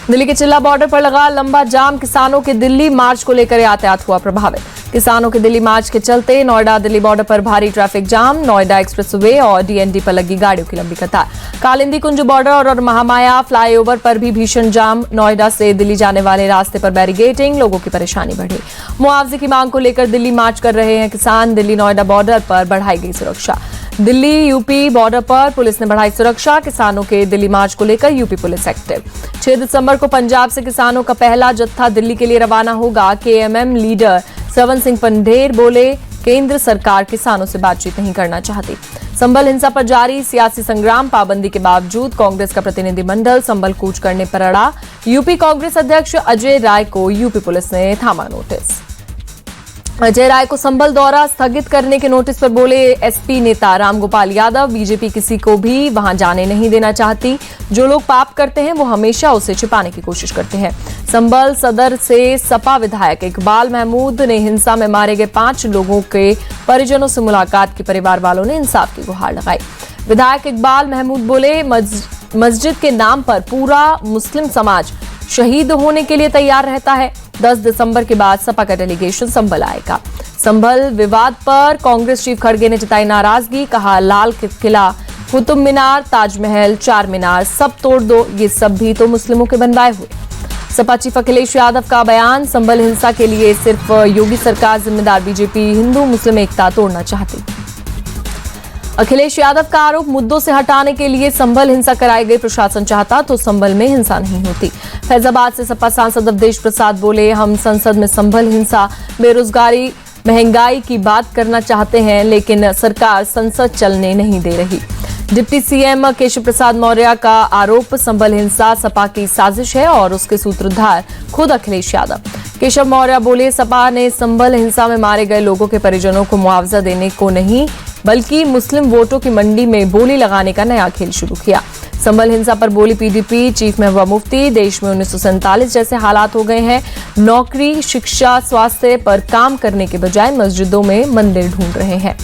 दिल्ली के चिल्ला बॉर्डर पर लगा लंबा जाम, किसानों के दिल्ली मार्च को लेकर यातायात हुआ प्रभावित। किसानों के दिल्ली मार्च के चलते नोएडा दिल्ली बॉर्डर पर भारी ट्रैफिक जाम, नोएडा एक्सप्रेसवे और डीएनडी पर लगी गाड़ियों की लंबी कतार। कालिंदी कुंज बॉर्डर और महामाया फ्लाईओवर पर भी भीषण जाम, नोएडा से दिल्ली जाने वाले रास्ते पर बैरिकेडिंग, लोगों की परेशानी बढ़ी। मुआवजे की मांग को लेकर दिल्ली मार्च कर रहे हैं किसान, दिल्ली नोएडा बॉर्डर पर बढ़ाई गई सुरक्षा। दिल्ली यूपी बॉर्डर पर पुलिस ने बढ़ाई सुरक्षा, किसानों के दिल्ली मार्च को लेकर यूपी पुलिस एक्टिव। 6 दिसंबर को पंजाब से किसानों का पहला जत्था दिल्ली के लिए रवाना होगा। केएमएम लीडर श्रवण सिंह पंढेर बोले, केंद्र सरकार किसानों से बातचीत नहीं करना चाहती। संभल हिंसा पर जारी सियासी संग्राम, पाबंदी के बावजूद कांग्रेस का प्रतिनिधिमंडल संभल कूच करने पर अड़ा। यूपी कांग्रेस अध्यक्ष अजय राय को यूपी पुलिस ने थामा नोटिस। अजय राय को संभल दौरा स्थगित करने के नोटिस पर बोले एसपी नेता रामगोपाल यादव, बीजेपी किसी को भी वहां जाने नहीं देना चाहती। जो लोग पाप करते हैं वो हमेशा उसे छिपाने की कोशिश करते हैं। संभल सदर से सपा विधायक इकबाल महमूद ने हिंसा में मारे गए 5 लोगों के परिजनों से मुलाकात की, परिवार वालों ने इंसाफ की गुहार लगाई। विधायक इकबाल महमूद बोले, मस्जिद के नाम पर पूरा मुस्लिम समाज शहीद होने के लिए तैयार रहता है। 10 दिसंबर के बाद सपा का डेलीगेशन संभल आएगा। संभल विवाद पर कांग्रेस चीफ खड़गे ने जताई नाराजगी, कहा लाल किला, कुतुब मीनार, ताजमहल, चार मीनार सब तोड़ दो, ये सब भी तो मुस्लिमों के बनवाए हुए। सपा चीफ अखिलेश यादव का बयान, संभल हिंसा के लिए सिर्फ योगी सरकार जिम्मेदार, बीजेपी हिंदू मुस्लिम एकता तोड़ना चाहती। अखिलेश यादव का आरोप, मुद्दों से हटाने के लिए संभल हिंसा कराई गई, प्रशासन चाहता तो संभल में हिंसा नहीं होती। फैजाबाद से सपा सांसद अवधेश प्रसाद बोले, हम संसद में संभल हिंसा, बेरोजगारी, महंगाई की बात करना चाहते हैं, लेकिन सरकार संसद चलने नहीं दे रही। डिप्टी सीएम केशव प्रसाद मौर्य का आरोप, संभल हिंसा सपा की साजिश है और उसके सूत्रधार खुद अखिलेश यादव। केशव मौर्य बोले, सपा ने संभल हिंसा में मारे गए लोगों के परिजनों को मुआवजा देने को नहीं, बल्कि मुस्लिम वोटों की मंडी में बोली लगाने का नया खेल शुरू किया। संभल हिंसा पर बोली पीडीपी चीफ महबूबा मुफ्ती, देश में 1947 जैसे हालात हो गए हैं। नौकरी, शिक्षा, स्वास्थ्य पर काम करने के बजाय मस्जिदों में मंदिर ढूंढ रहे हैं।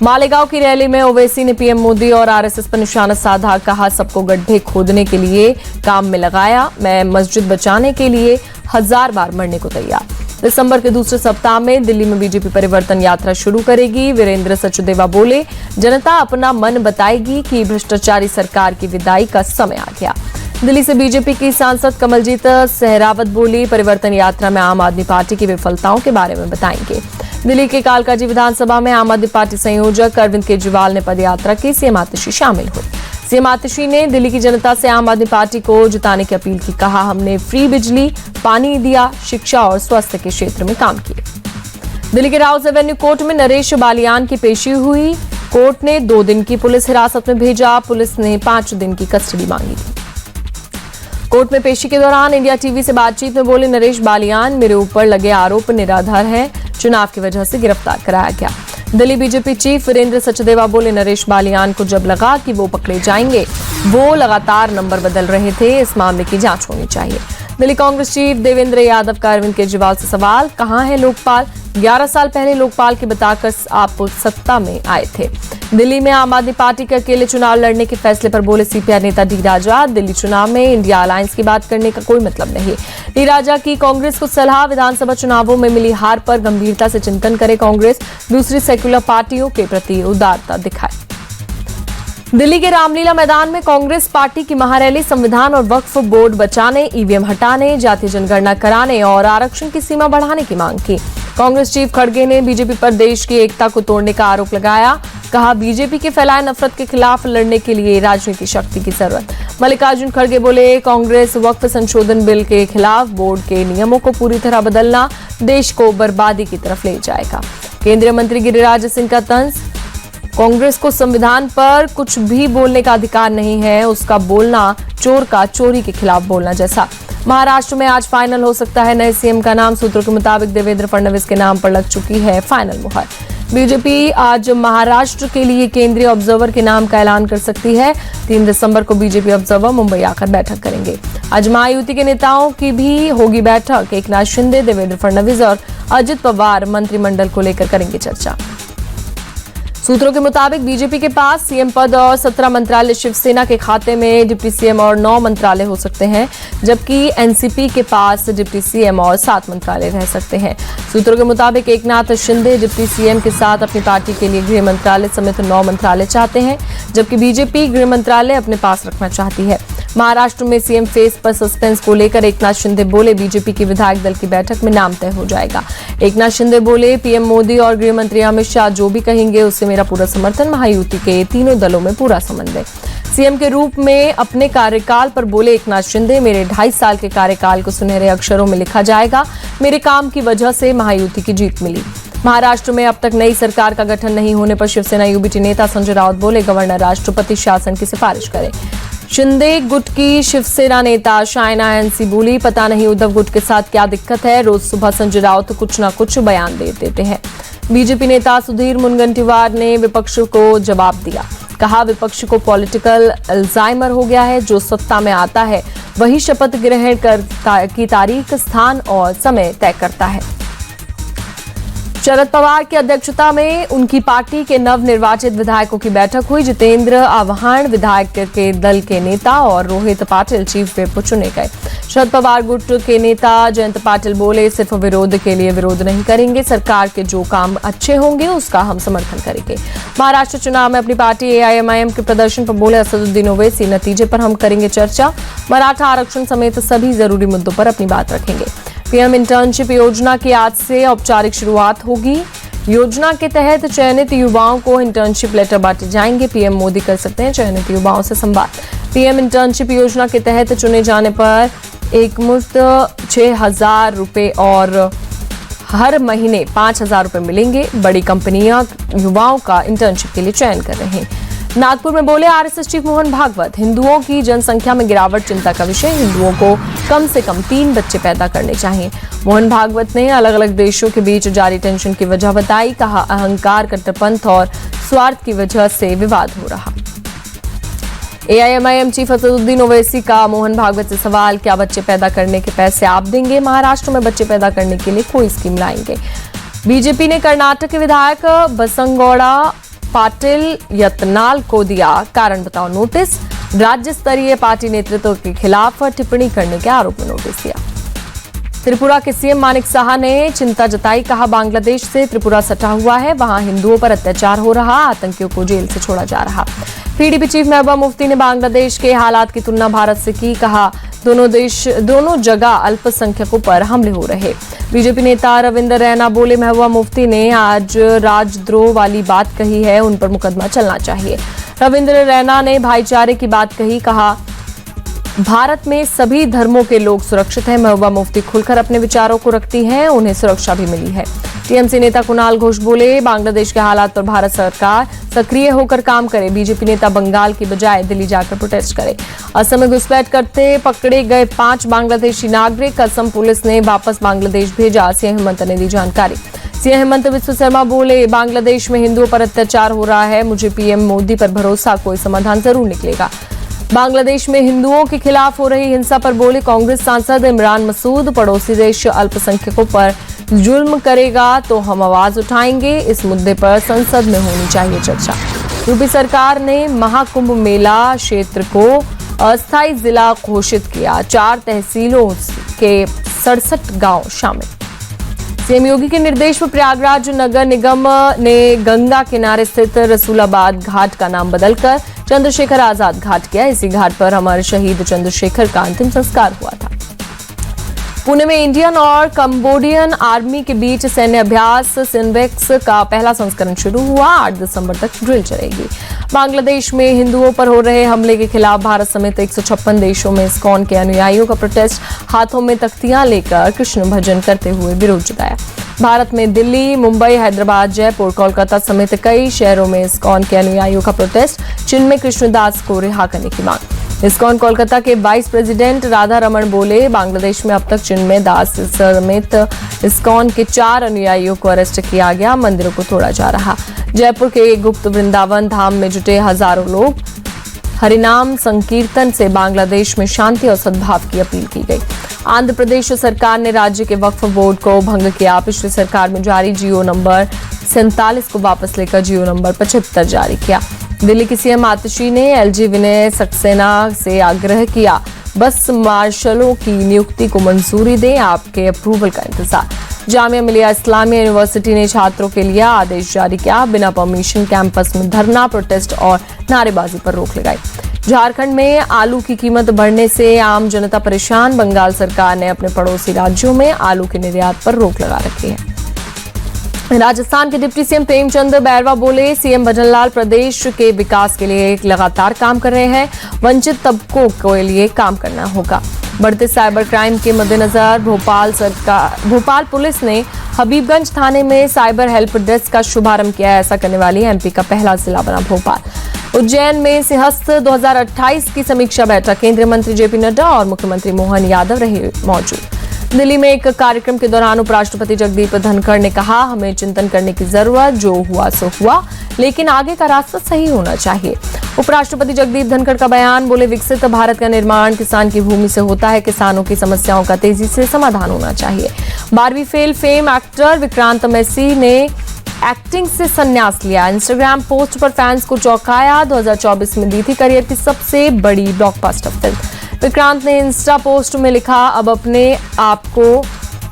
मालेगांव की रैली में ओवैसी ने पीएम मोदी और आरएसएस पर निशाना साधा, कहा सबको गड्ढे खोदने के लिए काम में लगाया, मैं मस्जिद बचाने के लिए 1000 बार मरने को तैयार। दिसंबर के दूसरे सप्ताह में दिल्ली में बीजेपी परिवर्तन यात्रा शुरू करेगी। वीरेंद्र सचदेवा बोले, जनता अपना मन बताएगी कि भ्रष्टाचारी सरकार की विदाई का समय आ गया। दिल्ली से बीजेपी की सांसद कमलजीत सहरावत बोली, परिवर्तन यात्रा में आम आदमी पार्टी की विफलताओं के बारे में बताएंगे। दिल्ली के कालकाजी विधानसभा में आम आदमी पार्टी संयोजक अरविंद केजरीवाल ने पदयात्रा की, सीएम आतिशी शामिल हुए। सीएम आतिशी ने दिल्ली की जनता से आम आदमी पार्टी को जिताने की अपील की, कहा हमने फ्री बिजली, पानी दिया, शिक्षा और स्वास्थ्य के क्षेत्र में काम किए। दिल्ली के राउज एवेन्यू कोर्ट में नरेश बालियान की पेशी हुई, कोर्ट ने 2 दिन की पुलिस हिरासत में भेजा, पुलिस ने 5 दिन की कस्टडी मांगी थी। कोर्ट में पेशी के दौरान इंडिया टीवी से बातचीत में बोले, नरेश बालियान, मेरे ऊपर लगे आरोप निराधार है, चुनाव की वजह से गिरफ्तार कराया गया। दिल्ली बीजेपी चीफ वीरेंद्र सचदेवा बोले, नरेश बालियान को जब लगा कि वो पकड़े जाएंगे, वो लगातार नंबर बदल रहे थे, इस मामले की जांच होनी चाहिए। दिल्ली कांग्रेस चीफ देवेंद्र यादव का अरविंद केजरीवाल से सवाल, कहां है लोकपाल? 11 साल पहले लोकपाल की बताकर आप सत्ता में आए थे। दिल्ली में आम आदमी पार्टी के अकेले चुनाव लड़ने के फैसले पर बोले सीपीआई नेता डी राजा, दिल्ली चुनाव में इंडिया अलायंस की बात करने का कोई मतलब नहीं। डी राजा की कांग्रेस को सलाह, विधानसभा चुनावों में मिली हार पर गंभीरता से चिंतन करे कांग्रेस, दूसरी सेक्युलर पार्टियों के प्रति उदारता दिखाए। दिल्ली के रामलीला मैदान में कांग्रेस पार्टी की महारैली, संविधान और वक्फ बोर्ड बचाने, ईवीएम हटाने, जातीय जनगणना कराने और आरक्षण की सीमा बढ़ाने की मांग की। कांग्रेस चीफ खड़गे ने बीजेपी पर देश की एकता को तोड़ने का आरोप लगाया, कहा बीजेपी के फैलाए नफरत के खिलाफ लड़ने के लिए राजनीतिक शक्ति की जरूरत। मल्लिकार्जुन खड़गे बोले, कांग्रेस वक्फ संशोधन बिल के खिलाफ, बोर्ड के नियमों को पूरी तरह बदलना देश को बर्बादी की तरफ ले जाएगा। केंद्रीय मंत्री गिरिराज सिंह का तंज, कांग्रेस को संविधान पर कुछ भी बोलने का अधिकार नहीं है, उसका बोलना चोर का चोरी के खिलाफ बोलना जैसा। महाराष्ट्र में आज फाइनल हो सकता है नए सीएम का नाम, सूत्रों के मुताबिक देवेंद्र फडणवीस के नाम पर लग चुकी है फाइनल मुहर। बीजेपी आज महाराष्ट्र के लिए केंद्रीय ऑब्जर्वर के नाम का ऐलान कर सकती है। 3 दिसंबर को बीजेपी ऑब्जर्वर मुंबई आकर बैठक करेंगे। आज महायुति के नेताओं की भी होगी बैठक, एकनाथ शिंदे, देवेंद्र फडणवीस और अजित पवार मंत्रिमंडल को लेकर करेंगे चर्चा। सूत्रों के मुताबिक बीजेपी के पास सीएम पद और 17 मंत्रालय शिवसेना के खाते में डिप्टी सीएम और 9 मंत्रालय हो सकते हैं, जबकि एनसीपी के पास डिप्टी सीएम और 7 मंत्रालय रह सकते हैं। सूत्रों के मुताबिक एकनाथ शिंदे डिप्टी सीएम के साथ अपनी पार्टी के लिए गृह मंत्रालय समेत 9 मंत्रालय चाहते हैं, जबकि बीजेपी गृह मंत्रालय अपने पास रखना चाहती है। महाराष्ट्र में सीएम फेस पर सस्पेंस को लेकर एकनाथ शिंदे बोले, बीजेपी की विधायक दल की बैठक में नाम तय हो जाएगा। एकनाथ शिंदे बोले, पीएम मोदी और गृह मंत्री अमित शाह जो भी कहेंगे उससे मेरा पूरा समर्थन। महायुति के तीनों दलों में पूरा संबंध है। सीएम के रूप में अपने कार्यकाल पर बोले एकनाथ शिंदे, मेरे 2.5 साल के कार्यकाल को सुनहरे अक्षरों में लिखा जाएगा। मेरे काम की वजह से महायुति की जीत मिली। महाराष्ट्र में अब तक नई सरकार का गठन नहीं होने पर शिवसेना यूबीटी नेता संजय राउत बोले, गवर्नर राष्ट्रपति शासन की सिफारिश करे। शिंदे गुट की शिवसेना नेता शायना एनसी बोली, पता नहीं उद्धव गुट के साथ क्या दिक्कत है, रोज सुबह संजय राउत कुछ ना कुछ बयान दे देते हैं। बीजेपी नेता सुधीर मुनगंटीवार ने विपक्ष को जवाब दिया, कहा विपक्ष को पॉलिटिकल अल्जाइमर हो गया है, जो सत्ता में आता है वही शपथ ग्रहण की तारीख, स्थान और समय तय करता है। शरद पवार की अध्यक्षता में उनकी पार्टी के नवनिर्वाचित विधायकों की बैठक हुई। जितेंद्र आव्हान विधायक के दल के नेता और रोहित पाटिल चीफ व्हिप चुने गए। शरद पवार गुट के नेता जयंत पाटिल बोले, सिर्फ विरोध के लिए विरोध नहीं करेंगे, सरकार के जो काम अच्छे होंगे उसका हम समर्थन करेंगे। महाराष्ट्र चुनाव में अपनी पार्टी एआईएमआईएम के प्रदर्शन पर बोले असदुद्दीन ओवैसी, नतीजे पर हम करेंगे चर्चा, मराठा आरक्षण समेत सभी जरूरी मुद्दों पर अपनी बात रखेंगे। पीएम इंटर्नशिप योजना की आज से औपचारिक शुरुआत होगी। योजना के तहत चयनित युवाओं को इंटर्नशिप लेटर बांटे जाएंगे। पीएम मोदी कर सकते हैं चयनित युवाओं से संवाद। पीएम इंटर्नशिप योजना के तहत चुने जाने पर एकमुश्त 6,000 रुपए और हर महीने 5,000 रुपए मिलेंगे। बड़ी कंपनियां युवाओं का इंटर्नशिप के लिए चयन कर रही हैं। नागपुर में बोले आरएसएस चीफ मोहन भागवत, हिंदुओं की जनसंख्या में गिरावट चिंता का विषय, हिंदुओं को कम से कम 3 बच्चे पैदा करने चाहिए। मोहन भागवत ने अलग अलग देशों के बीच जारी टेंशन की वजह बताई, कहा अहंकार, कट्टरपंथ और स्वार्थ की वजह से विवाद हो रहा। एआईएमआईएम चीफ असदुद्दीन ओवैसी का मोहन भागवत से सवाल, क्या बच्चे पैदा करने के पैसे आप देंगे? महाराष्ट्र में बच्चे पैदा करने के लिए कोई स्कीम लाएंगे। बीजेपी ने कर्नाटक के विधायक बसंगौड़ा पाटिल यत्नाल को दिया कारण बताओ नोटिस। राज्य स्तरीय पार्टी नेतृत्व के खिलाफ टिप्पणी करने के आरोप में नोटिस दिया। त्रिपुरा के सीएम मानिक साहा ने चिंता जताई, कहा बांग्लादेश से त्रिपुरा सटा हुआ है, वहां हिंदुओं पर अत्याचार हो रहा, आतंकियों को जेल से छोड़ा जा रहा। पीडीपी चीफ महबूबा मुफ्ती ने बांग्लादेश के हालात की तुलना भारत से की, कहा दोनों जगह अल्पसंख्यकों पर हमले हो रहे। बीजेपी नेता रविंद्र रैना बोले, महबूबा मुफ्ती ने आज राजद्रोह वाली बात कही है, उन पर मुकदमा चलना चाहिए। रविंद्र रैना ने भाईचारे की बात कही, कहा भारत में सभी धर्मों के लोग सुरक्षित हैं। महबूबा मुफ्ती खुलकर अपने विचारों को रखती हैं, उन्हें सुरक्षा भी मिली है। टीएमसी नेता कुणाल घोष बोले, बांग्लादेश के हालात पर भारत सरकार सक्रिय होकर काम करे। बीजेपी नेता बंगाल की बजाय दिल्ली जाकर प्रोटेस्ट करे। असम में घुसपैठ करते पकड़े गए 5 बांग्लादेशी नागरिक असम पुलिस ने वापस बांग्लादेश भेजा, सीएम हेमंत ने दी जानकारी। सीएम हेमंत बिस्व शर्मा बोले, बांग्लादेश में हिंदुओं पर अत्याचार हो रहा है, मुझे पीएम मोदी पर भरोसा, कोई समाधान जरूर निकलेगा। बांग्लादेश में हिंदुओं के खिलाफ हो रही हिंसा पर बोले कांग्रेस सांसद इमरान मसूद, पड़ोसी देश अल्पसंख्यकों पर जुल्म करेगा तो हम आवाज उठाएंगे, इस मुद्दे पर संसद में होनी चाहिए चर्चा। यूपी सरकार ने महाकुंभ मेला क्षेत्र को अस्थायी जिला घोषित किया, 4 तहसीलों के 67 गांव शामिल। सीएम योगी के निर्देश पर प्रयागराज नगर निगम ने गंगा किनारे स्थित रसूलाबाद घाट का नाम बदलकर चंद्रशेखर आजाद घाट किया। इसी घाट पर अमर शहीद चंद्रशेखर का अंतिम संस्कार हुआ था। पुणे में इंडियन और कंबोडियन आर्मी के बीच सैन्य अभ्यास सिनवेक्स का पहला संस्करण शुरू हुआ। 8 दिसंबर तक ड्रिल चलेगी। बांग्लादेश में हिंदुओं पर हो रहे हमले के खिलाफ भारत समेत 156 देशों में इस्कॉन के अनुयायियों का प्रोटेस्ट, हाथों में तख्तियां लेकर कृष्ण भजन करते हुए विरोध जताया। भारत में दिल्ली, मुंबई, हैदराबाद, जयपुर, कोलकाता समेत कई शहरों में इस्कॉन के अनुयायियों का प्रोटेस्ट, चिन्मय कृष्णदास को रिहा करने की मांग। इस्कॉन कोलकाता के वाइस प्रेसिडेंट राधा रमण बोले, बांग्लादेश में अब तक चिन्मय दास समेत इस्कॉन के 4 अनुयायियों को अरेस्ट किया गया, मंदिरों को तोड़ा जा रहा। जयपुर के गुप्त वृंदावन धाम में जुटे हजारों लोग, हरिनाम संकीर्तन से बांग्लादेश में शांति और सद्भाव की अपील की गई। आंध्र प्रदेश सरकार ने राज्य के वक्फ बोर्ड को भंग किया। पिछली सरकार में जारी जियो नंबर 47 को वापस लेकर जियो नंबर 75 जारी किया। दिल्ली की सीएम आतिशी ने एलजी विनय सक्सेना से आग्रह किया, बस मार्शलों की नियुक्ति को मंजूरी दें, आपके अप्रूवल का इंतजार। जामिया मिलिया इस्लामिया यूनिवर्सिटी ने छात्रों के लिए आदेश जारी किया, बिना परमिशन कैंपस में धरना, प्रोटेस्ट और नारेबाजी पर रोक लगाई। झारखंड में आलू की कीमत बढ़ने से आम जनता परेशान। बंगाल सरकार ने अपने पड़ोसी राज्यों में आलू के निर्यात पर रोक लगा रखी है। राजस्थान के डिप्टी सीएम प्रेमचंद बैरवा बोले, सीएम भजनलाल प्रदेश के विकास के लिए लगातार काम कर रहे हैं, वंचित तबकों के लिए काम करना होगा। बढ़ते साइबर क्राइम के मद्देनजर भोपाल पुलिस ने हबीबगंज थाने में साइबर हेल्प डेस्क का शुभारंभ किया है। ऐसा करने वाली एमपी का पहला जिला बना भोपाल। उज्जैन में सिंहस्थ 2028 की समीक्षा बैठक, केंद्रीय मंत्री जेपी नड्डा और मुख्यमंत्री मोहन यादव रहे मौजूद। दिल्ली में एक कार्यक्रम के दौरान उपराष्ट्रपति जगदीप धनखड़ ने कहा, हमें चिंतन करने की जरूरत, जो हुआ सो हुआ, लेकिन आगे का रास्ता सही होना चाहिए। उपराष्ट्रपति जगदीप धनखड़ का बयान, बोले विकसित भारत का निर्माण किसान की भूमि से होता है, किसानों की समस्याओं का तेजी से समाधान होना चाहिए। 12वीं fail fame actor Vikrant Massey ने एक्टिंग से संन्यास लिया। इंस्टाग्राम पोस्ट पर फैंस को चौंकाया। 2024 में दी थी करियर की सबसे बड़ी ब्लॉकबस्टर फिल्म। विक्रांत ने इंस्टा पोस्ट में लिखा, अब अपने आप को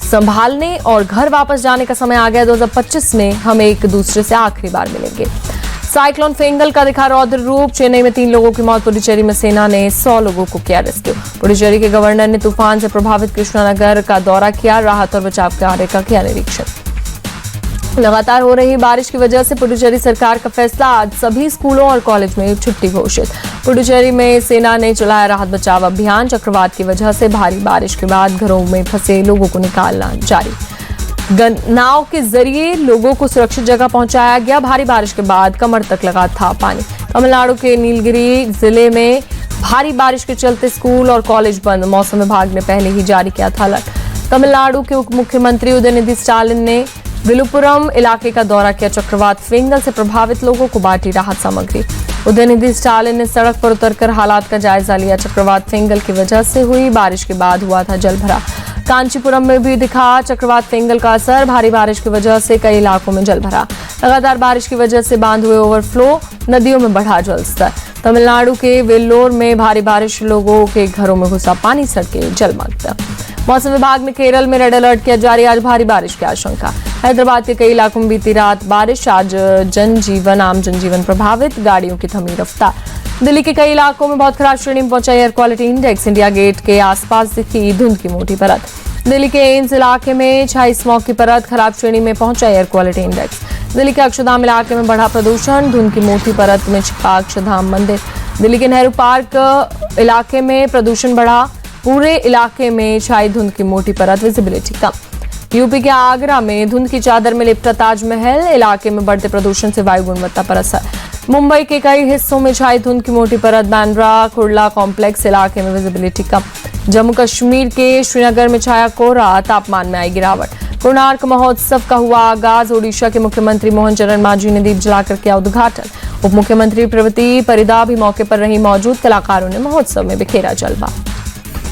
संभालने और घर वापस जाने का समय आ गया। 2025 में हम एक दूसरे से आखिरी बार मिलेंगे। साइक्लोन फेंगल का दिखा रौद्र रूप। चेन्नई में 3 लोगों की मौत। पुडुचेरी में सेना ने 100 लोगों को किया रेस्क्यू। पुडुचेरी के गवर्नर ने तूफान से प्रभावित कृष्णानगर का दौरा किया। राहत और बचाव कार्य का किया निरीक्षण। लगातार हो रही बारिश की वजह से पुडुचेरी सरकार का फैसला, आज सभी स्कूलों और कॉलेज में छुट्टी घोषित। पुडुचेरी में सेना ने चलाया राहत बचाव अभियान। चक्रवात की वजह से भारी बारिश के बाद घरों में फंसे लोगों को निकालना जारी। नाव के जरिए लोगों को सुरक्षित जगह पहुंचाया गया। भारी बारिश के बाद कमर तक लगा था पानी। तमिलनाडु के नीलगिरी जिले में भारी बारिश के चलते स्कूल और कॉलेज बंद। मौसम विभाग ने पहले ही जारी किया था अलर्ट। तमिलनाडु के उप मुख्यमंत्री उदयनिधि स्टालिन ने विलुपुरम इलाके का दौरा किया। चक्रवात फेंगल से प्रभावित लोगों को बांटी राहत सामग्री। उदयनिधि स्टालिन ने सड़क पर उतरकर हालात का जायजा लिया। चक्रवात फेंगल की वजह से हुई बारिश के बाद हुआ था जलभरा। कांचीपुरम में भी दिखा चक्रवात फेंगल का असर। भारी बारिश की वजह से कई इलाकों में जलभरा। लगातार बारिश की वजह से बांध हुए ओवरफ्लो, नदियों में बढ़ा जलस्तर। तमिलनाडु के वेल्लोर में भारी बारिश, लोगों के घरों में घुसा पानी, सड़कें जलमग्न। मौसम विभाग ने केरल में रेड अलर्ट किया जारी। आज भारी बारिश की आशंका। हैदराबाद के कई इलाकों में बीती रात बारिश। आज आम जनजीवन प्रभावित, गाड़ियों की थमी रफ्तार। दिल्ली के कई इलाकों में बहुत खराब श्रेणी में पहुंचा air quality index. India Gate के आसपास दिखी धुंध की मोटी परत। दिल्ली के एम्स इलाके में छाई स्मॉग की परत। खराब श्रेणी में पहुंचा एयर क्वालिटी इंडेक्स। दिल्ली के अक्षरधाम इलाके में बढ़ा प्रदूषण। धुंध की मोटी परत में छिपा अक्षरधाम मंदिर। दिल्ली के नेहरू पार्क इलाके में प्रदूषण बढ़ा। पूरे इलाके में छाई धुंध की मोटी परत, विजिबिलिटी कम। यूपी के आगरा में धुंध की चादर में लिपटा ताजमहल। इलाके में बढ़ते प्रदूषण से वायु गुणवत्ता पर असर। मुंबई के कई हिस्सों में छाई धुंध की मोटी परत। बांद्रा कुर्ला कॉम्प्लेक्स इलाके में विजिबिलिटी कम। जम्मू कश्मीर के श्रीनगर में छाया कोहरा, तापमान में आई गिरावट। कोणार्क महोत्सव का हुआ आगाज। ओडिशा के मुख्यमंत्री मोहन चरण मांझी ने दीप जलाकर किया उद्घाटन। उप मुख्यमंत्री प्रवृत्ति परिदा भी मौके पर रही मौजूद। कलाकारों ने महोत्सव में बिखेरा जलवा।